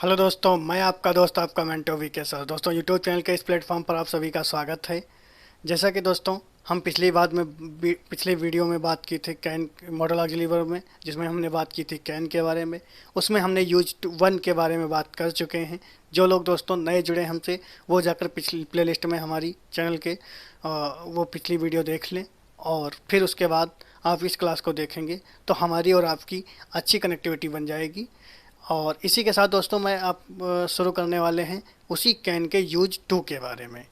Hello दोस्तों, मैं आपका दोस्त आपका मेंटो वी के सर। दोस्तों, यूट्यूब चैनल के इस प्लेटफॉर्म पर आप सभी का स्वागत है। जैसा कि दोस्तों हम पिछली वीडियो में बात की थी कैन मॉडल ऑक्सिलरी में, जिसमें हमने बात की थी कैन के बारे में। उसमें हमने यूज वन के बारे में बात कर चुके हैं। जो लोग दोस्तों नए जुड़े हमसे, वो जाकर पिछली प्लेलिस्ट में हमारी चैनल के वो पिछली वीडियो देख लें, और फिर उसके बाद आप इस क्लास को देखेंगे तो हमारी और आपकी अच्छी कनेक्टिविटी बन जाएगी। और इसी के साथ दोस्तों मैं आप शुरू करने वाले हैं उसी कैन के यूज टू के बारे में।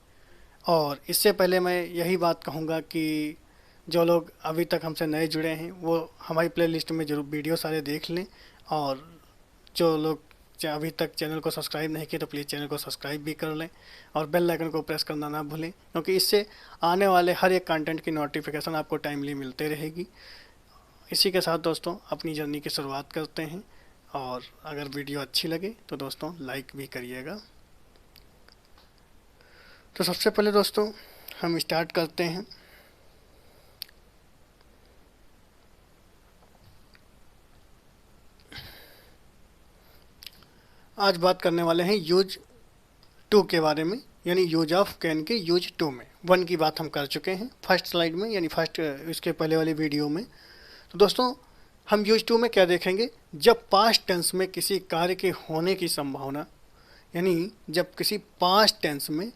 और इससे पहले मैं यही बात कहूँगा कि जो लोग अभी तक हमसे नए जुड़े हैं वो हमारी प्लेलिस्ट में जरूर वीडियो सारे देख लें। और जो लोग अभी तक चैनल को सब्सक्राइब नहीं किए तो प्लीज़ चैनल को सब्सक्राइब भी कर लें, और बेल आइकन को प्रेस करना ना भूलें, क्योंकि इससे आने वाले हर एक कंटेंट की नोटिफिकेशन आपको टाइमली मिलते रहेगी। इसी के साथ दोस्तों अपनी जर्नी की शुरुआत करते हैं, और अगर वीडियो अच्छी लगे तो दोस्तों लाइक भी करिएगा। तो सबसे पहले दोस्तों हम स्टार्ट करते हैं। आज बात करने वाले हैं यूज टू के बारे में, यानी यूज ऑफ कैन के यूज टू में। वन की बात हम कर चुके हैं फर्स्ट स्लाइड में, यानी फर्स्ट इसके पहले वाली वीडियो में। तो दोस्तों हम यूज टू में क्या देखेंगे, जब पास्ट टेंस में किसी कार्य के होने की संभावना, यानी जब किसी पास्ट टेंस में,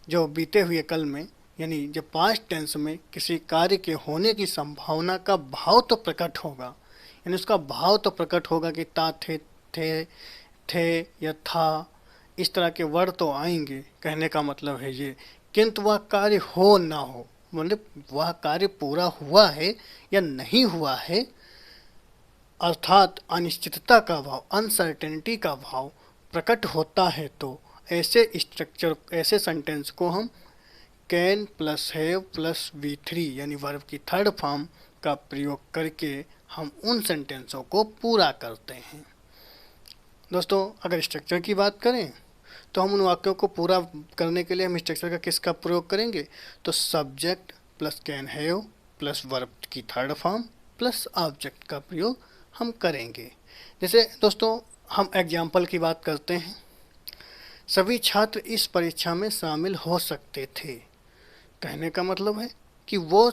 जो बीते हुए कल में, यानी जब पास्ट टेंस में किसी कार्य के होने की संभावना का भाव तो प्रकट होगा, यानी उसका भाव तो प्रकट होगा कि ता थे या था, इस तरह के वर्ड तो आएंगे। कहने का मतलब है ये, किंतु वह कार्य हो ना हो, मतलब वह कार्य पूरा हुआ है या नहीं हुआ है, अर्थात अनिश्चितता का भाव, अनसर्टेनिटी का भाव प्रकट होता है, तो ऐसे सेंटेंस को हम can plus have plus V3 यानी वर्ब की थर्ड फॉर्म का प्रयोग करके हम उन सेंटेंसों को पूरा करते हैं। दोस्तों अगर स्ट्रक्चर की बात करें तो हम उन वाक्यों को पूरा करने के लिए हम स्ट्रक्चर का किसका प्रयोग करेंगे, तो subject plus can have plus verb की थर्ड फॉर्म प्लस ऑब्जेक्ट का प्रयोग हम करेंगे। जैसे दोस्तों हम एग्जाम्पल की बात करते हैं, सभी छात्र इस परीक्षा में शामिल हो सकते थे। कहने का मतलब है कि वो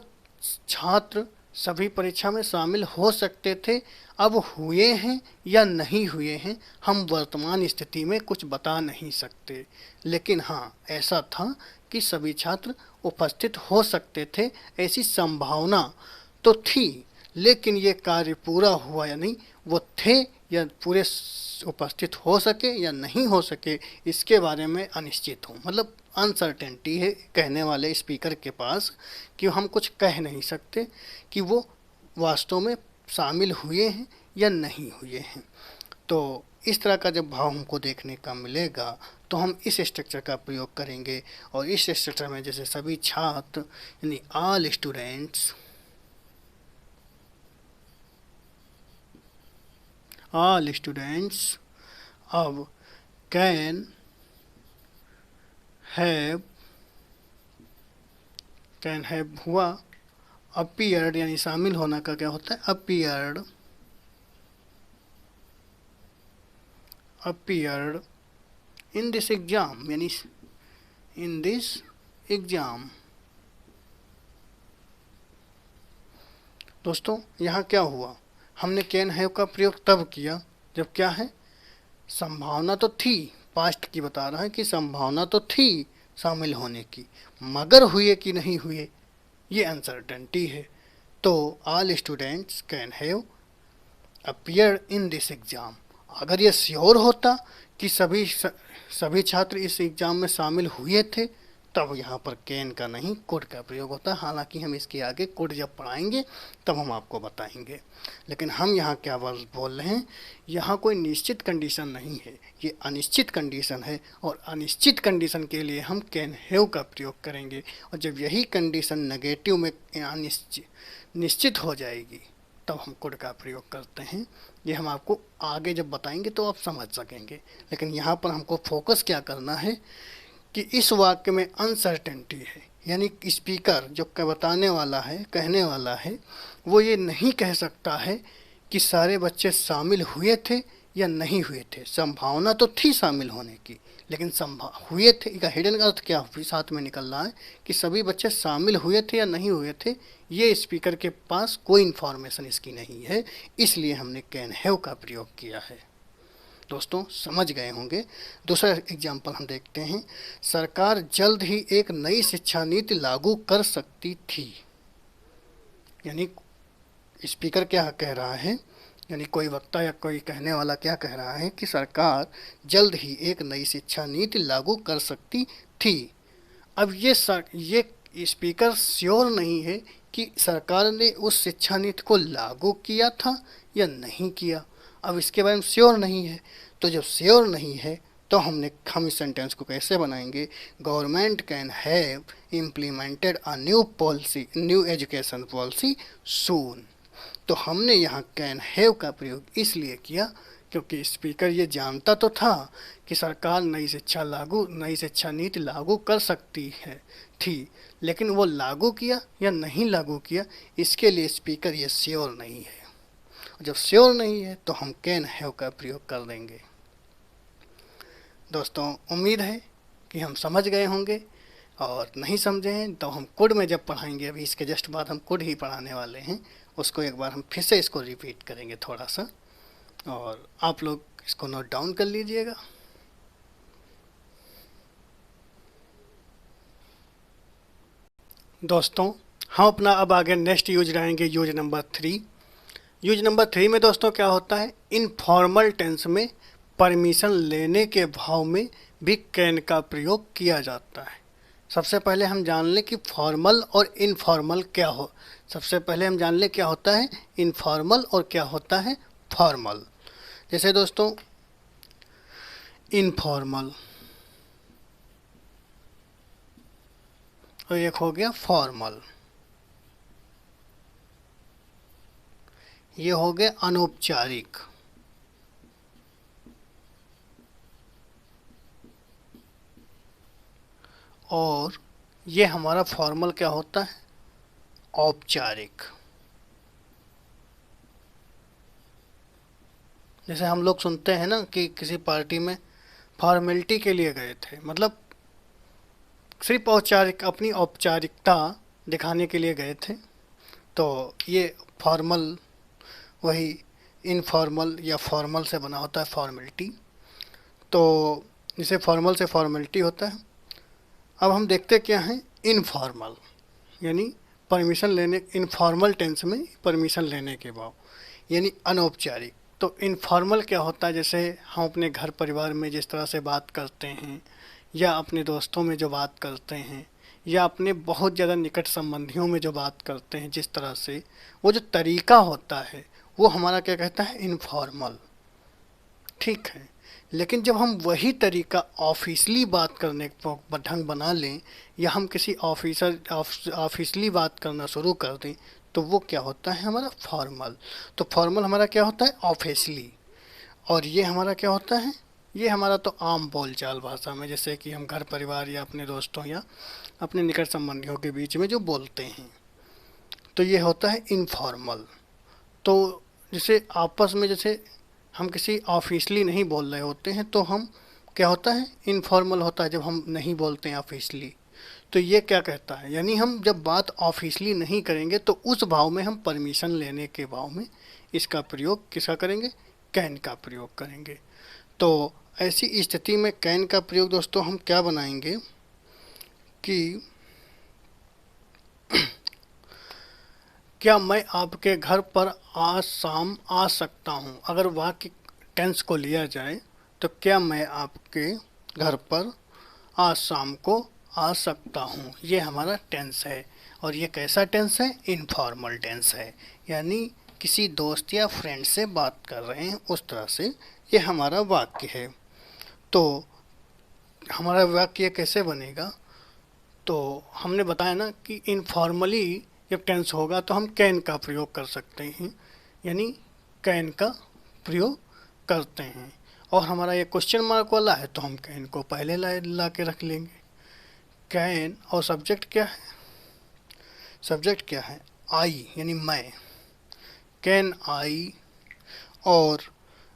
छात्र सभी परीक्षा में शामिल हो सकते थे। अब हुए हैं या नहीं हुए हैं हम वर्तमान स्थिति में कुछ बता नहीं सकते, लेकिन हाँ ऐसा था कि सभी छात्र उपस्थित हो सकते थे, ऐसी संभावना तो थी। लेकिन ये कार्य पूरा हुआ या नहीं, वो थे या पूरे उपस्थित हो सके या नहीं हो सके, इसके बारे में अनिश्चित हूँ। मतलब अनसर्टेनिटी है कहने वाले स्पीकर के पास, कि हम कुछ कह नहीं सकते कि वो वास्तव में शामिल हुए हैं या नहीं हुए हैं। तो इस तरह का जब भाव हमको देखने का मिलेगा तो हम इस स्ट्रक्चर का प्रयोग करेंगे। और इस स्ट्रक्चर में जैसे सभी छात्र यानी ऑल स्टूडेंट्स, अब कैन हैव हुआ, अपीयर्ड यानी शामिल होना का क्या होता है, अपीयर्ड इन दिस एग्जाम, यानी इन दिस एग्जाम। दोस्तों यहाँ क्या हुआ, हमने कैन हैव का प्रयोग तब किया जब क्या है, संभावना तो थी, पास्ट की बता रहा है कि संभावना तो थी शामिल होने की, मगर हुए कि नहीं हुए ये अनसर्टेनिटी है। तो all students can have appeared in this exam. अगर ये श्योर होता कि सभी छात्र इस एग्ज़ाम में शामिल हुए थे, तब यहाँ पर कैन का नहीं कुड का प्रयोग होता। हालांकि हम इसके आगे कुड जब पढ़ाएंगे तब हम आपको बताएंगे, लेकिन हम यहाँ क्या बोल रहे हैं, यहाँ कोई निश्चित कंडीशन नहीं है, ये अनिश्चित कंडीशन है। और अनिश्चित कंडीशन के लिए हम कैन हैव का प्रयोग करेंगे, और जब यही कंडीशन नेगेटिव में निश्चित हो जाएगी तब हम कुड का प्रयोग करते हैं। ये हम आपको आगे जब बताएंगे तो आप समझ सकेंगे, लेकिन यहाँ पर हमको फोकस क्या करना है कि इस वाक्य में अनसर्टेनिटी है, यानी स्पीकर जो बताने वाला है, कहने वाला है, वो ये नहीं कह सकता है कि सारे बच्चे शामिल हुए थे या नहीं हुए थे। संभावना तो थी शामिल होने की, लेकिन हुए थे का हिडन अर्थ क्या भी साथ में निकल रहा है कि सभी बच्चे शामिल हुए थे या नहीं हुए थे, ये स्पीकर के पास कोई इन्फॉर्मेशन इसकी नहीं है, इसलिए हमने कैन हैव का प्रयोग किया है। दोस्तों समझ गए होंगे। दूसरा एग्जाम्पल हम देखते हैं। सरकार जल्द ही एक नई शिक्षा नीति लागू कर सकती थी। यानी स्पीकर क्या कह रहा है, यानी कोई वक्ता या कोई कहने वाला क्या कह रहा है कि सरकार जल्द ही एक नई शिक्षा नीति लागू कर सकती थी। अब ये स्पीकर श्योर नहीं है कि सरकार ने उस शिक्षा नीति को लागू किया था या नहीं किया। अब इसके बारे में श्योर नहीं है, तो जब श्योर नहीं है तो हम इस सेंटेंस को कैसे बनाएंगे? Government can have implemented a new education policy soon. तो हमने यहाँ कैन हैव का प्रयोग इसलिए किया क्योंकि स्पीकर ये जानता तो था कि सरकार नई शिक्षा नीति लागू कर सकती थी, लेकिन वो लागू किया या नहीं लागू किया, इसके लिए स्पीकर ये श्योर नहीं है। जब श्योर नहीं है तो हम कैन हैव का प्रयोग कर देंगे। दोस्तों उम्मीद है कि हम समझ गए होंगे, और नहीं समझे हैं तो हम कुड में जब पढ़ाएंगे, अभी इसके जस्ट बाद हम कुड ही पढ़ाने वाले हैं, उसको एक बार हम फिर से इसको रिपीट करेंगे थोड़ा सा, और आप लोग इसको नोट डाउन कर लीजिएगा। दोस्तों हम अपना अब आगे नेक्स्ट यूज रहेंगे, यूज नंबर 3। यूज नंबर 3 में दोस्तों क्या होता है, इनफॉर्मल टेंस में परमिशन लेने के भाव में भी कैन का प्रयोग किया जाता है। सबसे पहले हम जान लें कि फॉर्मल और इनफॉर्मल क्या हो। सबसे पहले हम जान लें क्या होता है इनफॉर्मल और क्या होता है फॉर्मल। जैसे दोस्तों इनफॉर्मल और एक हो गया फॉर्मल, ये हो गया अनौपचारिक। और ये हमारा फॉर्मल क्या होता है औपचारिक। जैसे हम लोग सुनते हैं ना कि किसी पार्टी में फॉर्मेलिटी के लिए गए थे, मतलब सिर्फ अपनी औपचारिकता दिखाने के लिए गए थे, तो ये फॉर्मल वही इनफॉर्मल या फॉर्मल से बना होता है फॉर्मेलिटी। तो जैसे फॉर्मल से फॉर्मेलिटी होता है। अब हम देखते क्या हैं इनफॉर्मल, यानी परमिशन लेने, इनफॉर्मल टेंस में परमिशन लेने के बाद, यानी अनौपचारिक। तो इनफॉर्मल क्या होता है, जैसे हम अपने घर परिवार में जिस तरह से बात करते हैं, या अपने दोस्तों में जो बात करते हैं, या अपने बहुत ज़्यादा निकट संबंधियों में जो बात करते हैं, जिस तरह से वो जो तरीका होता है वो हमारा क्या कहता है इनफॉर्मल। ठीक है, लेकिन जब हम वही तरीका ऑफिशियली बात करने का ढंग बना लें, या हम किसी ऑफिशियली बात करना शुरू कर दें, तो वो क्या होता है हमारा फॉर्मल। तो फॉर्मल हमारा क्या होता है ऑफिशियली, और ये हमारा क्या होता है, ये हमारा तो आम बोलचाल भाषा में, जैसे कि हम घर परिवार या अपने दोस्तों या अपने निकट संबंधियों के बीच में जो बोलते हैं, तो ये होता है इनफॉर्मल। तो जैसे आपस में जैसे हम किसी ऑफिशियली नहीं बोल रहे होते हैं, तो हम क्या होता है इनफॉर्मल होता है जब हम नहीं बोलते हैं ऑफिशियली। तो ये क्या कहता है, यानी हम जब बात ऑफिशियली नहीं करेंगे तो उस भाव में हम परमिशन लेने के भाव में इसका प्रयोग किसका करेंगे, कैन का प्रयोग करेंगे। तो ऐसी स्थिति में कैन का प्रयोग दोस्तों हम क्या बनाएंगे कि क्या मैं आपके घर पर आज शाम आ सकता हूँ। अगर वाक्य टेंस को लिया जाए तो क्या मैं आपके घर पर आज शाम को आ सकता हूँ, ये हमारा टेंस है। और ये कैसा टेंस है, इनफॉर्मल टेंस है, यानी किसी दोस्त या फ्रेंड से बात कर रहे हैं उस तरह से ये हमारा वाक्य है। तो हमारा वाक्य कैसे बनेगा, तो हमने बताया ना कि इनफॉर्मली जब टेंस होगा तो हम कैन का प्रयोग कर सकते हैं, यानी कैन का प्रयोग करते हैं। और हमारा ये क्वेश्चन मार्क वाला है तो हम कैन को पहले ला के रख लेंगे। कैन और सब्जेक्ट क्या है, सब्जेक्ट क्या है आई, यानी मैं, कैन आई, और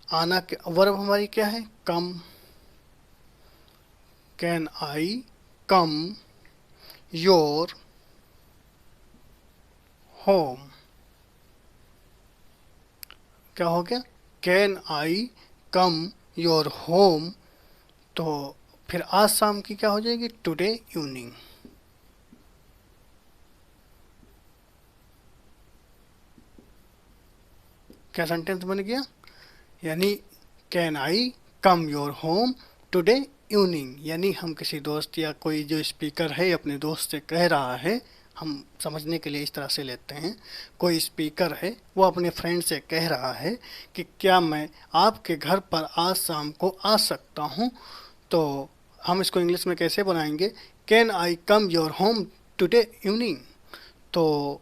आना के वर्ब हमारी क्या है, come. Can I come your home, क्या हो गया, can I come your home. तो फिर आज शाम की क्या हो जाएगी, टुडे इवनिंग। क्या सेंटेंस बन गया, यानी can I come your home today evening, यानी हम किसी दोस्त या कोई जो स्पीकर है अपने दोस्त से कह रहा है, हम समझने के लिए इस तरह से लेते हैं, कोई स्पीकर है वो अपने फ्रेंड से कह रहा है कि क्या मैं आपके घर पर आज शाम को आ सकता हूँ। तो हम इसको इंग्लिश में कैसे बनाएंगे, can I come your home today evening. तो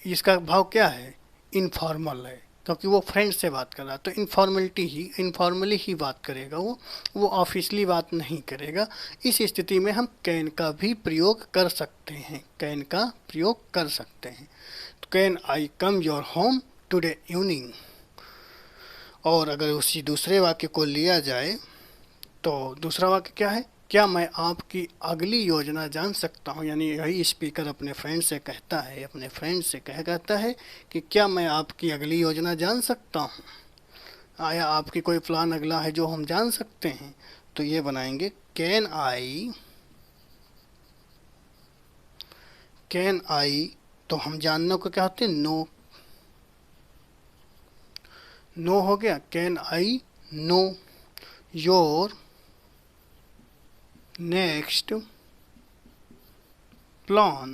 इसका भाव क्या है, इनफॉर्मल है, क्योंकि वो फ्रेंड से बात कर रहा है, तो इनफॉर्मली ही बात करेगा, वो ऑफिशियली बात नहीं करेगा। इस स्थिति में हम कैन का भी प्रयोग कर सकते हैं, कैन का प्रयोग कर सकते हैं। तो can I come your home today evening. और अगर उसी दूसरे वाक्य को लिया जाए तो दूसरा वाक्य क्या है, क्या मैं आपकी अगली योजना जान सकता हूँ, यानी यही स्पीकर अपने फ्रेंड से कहता है, अपने फ्रेंड से कहता है कि क्या मैं आपकी अगली योजना जान सकता हूँ, आया आपकी कोई प्लान अगला है जो हम जान सकते हैं। तो ये बनाएंगे कैन आई, तो हम जानने को क्या होते हैं, नो, नो हो गया, can I know your next plan,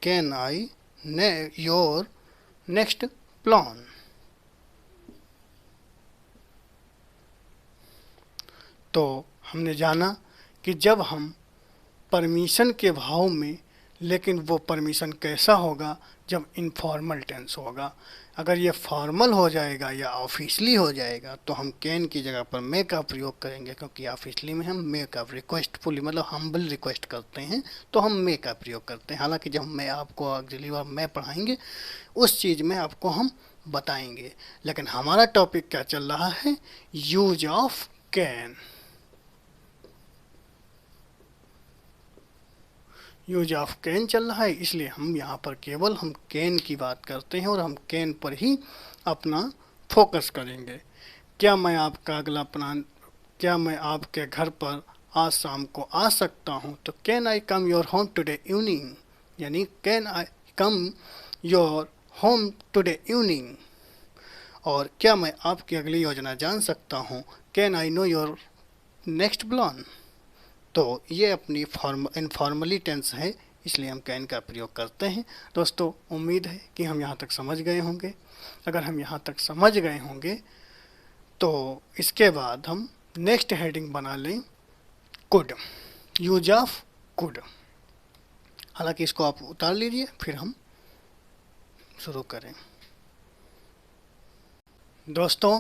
can I your next plan. तो हमने जाना कि जब हम परमिशन के भाव में, लेकिन वो परमिशन कैसा होगा, जब इनफॉर्मल टेंस होगा। अगर ये फॉर्मल हो जाएगा या ऑफिशियली हो जाएगा तो हम कैन की जगह पर मे का प्रयोग करेंगे, क्योंकि ऑफिशियली में हम मे का रिक्वेस्टफुली मतलब हम्बल रिक्वेस्ट करते हैं तो हम मे का प्रयोग करते हैं। हालांकि जब मैं आपको अगली बार मैं पढ़ाएंगे उस चीज़ में आपको हम बताएंगे, लेकिन हमारा टॉपिक क्या चल रहा है, use of can. Use of can चल रहा है, इसलिए हम यहाँ पर केवल हम कैन की बात करते हैं और हम कैन पर ही अपना फोकस करेंगे। क्या मैं आपका अगला प्लान, क्या मैं आपके घर पर आज शाम को आ सकता हूँ, तो can I come your home today evening, यानी can I come your home today evening. और क्या मैं आपकी अगली योजना जान सकता हूँ, can I know your next plan. तो ये अपनी इनफॉर्मली टेंस है, इसलिए हम कैन का प्रयोग करते हैं। दोस्तों उम्मीद है कि हम यहाँ तक समझ गए होंगे। अगर हम यहाँ तक समझ गए होंगे तो इसके बाद हम नेक्स्ट हेडिंग बना लें, कुड, यूज ऑफ कुड। हालांकि इसको आप उतार लीजिए फिर हम शुरू करें। दोस्तों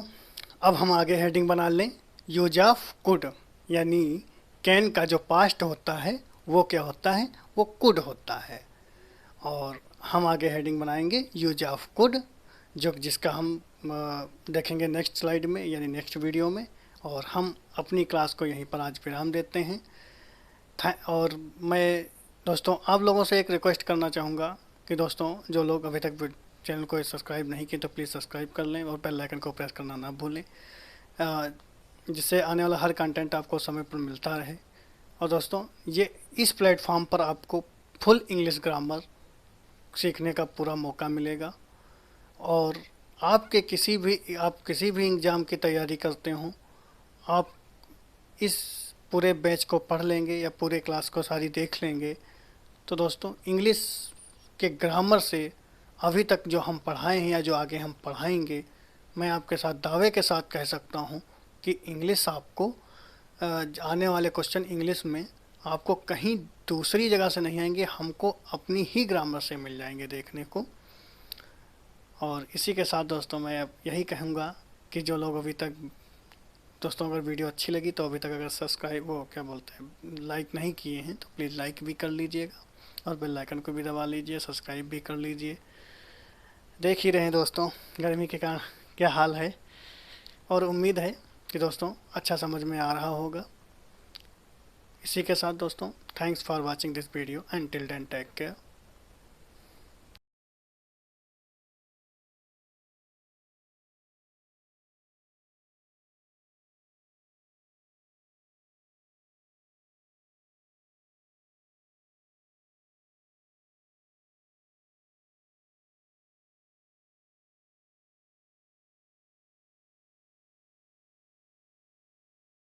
अब हम आगे हेडिंग बना लें, यूज ऑफ कुड, यानी कैन का जो पास्ट होता है वो क्या होता है, वो कुड होता है। और हम आगे हेडिंग बनाएंगे यूज ऑफ कुड, जिसका हम देखेंगे नेक्स्ट स्लाइड में यानी नेक्स्ट वीडियो में। और हम अपनी क्लास को यहीं पर आज विराम देते हैं। और मैं दोस्तों आप लोगों से एक रिक्वेस्ट करना चाहूँगा कि दोस्तों जो लोग अभी तक चैनल को सब्सक्राइब नहीं किए तो प्लीज़ सब्सक्राइब कर लें और बेल आइकन को प्रेस करना ना भूलें, जिससे आने वाला हर कंटेंट आपको समय पर मिलता रहे। और दोस्तों ये इस प्लेटफॉर्म पर आपको फुल इंग्लिश ग्रामर सीखने का पूरा मौका मिलेगा। और आप किसी भी एग्ज़ाम की तैयारी करते हों, आप इस पूरे बैच को पढ़ लेंगे या पूरे क्लास को सारी देख लेंगे तो दोस्तों इंग्लिश के ग्रामर से अभी तक जो हम पढ़ाए हैं या जो आगे हम पढ़ाएंगे, मैं आपके साथ दावे के साथ कह सकता हूं कि इंग्लिश आपको आने वाले क्वेश्चन इंग्लिश में आपको कहीं दूसरी जगह से नहीं आएंगे, हमको अपनी ही ग्रामर से मिल जाएंगे देखने को। और इसी के साथ दोस्तों मैं अब यही कहूँगा कि जो लोग अभी तक दोस्तों अगर वीडियो अच्छी लगी तो अभी तक अगर सब्सक्राइब वो क्या बोलते हैं लाइक नहीं किए हैं तो प्लीज़ लाइक भी कर लीजिएगा और बेल आइकन को भी दबा लीजिए, सब्सक्राइब भी कर लीजिए। देख ही रहे हैं दोस्तों गर्मी के कारण क्या हाल है, और उम्मीद है कि दोस्तों अच्छा समझ में आ रहा होगा। इसी के साथ दोस्तों thanks for watching this video and till then take care.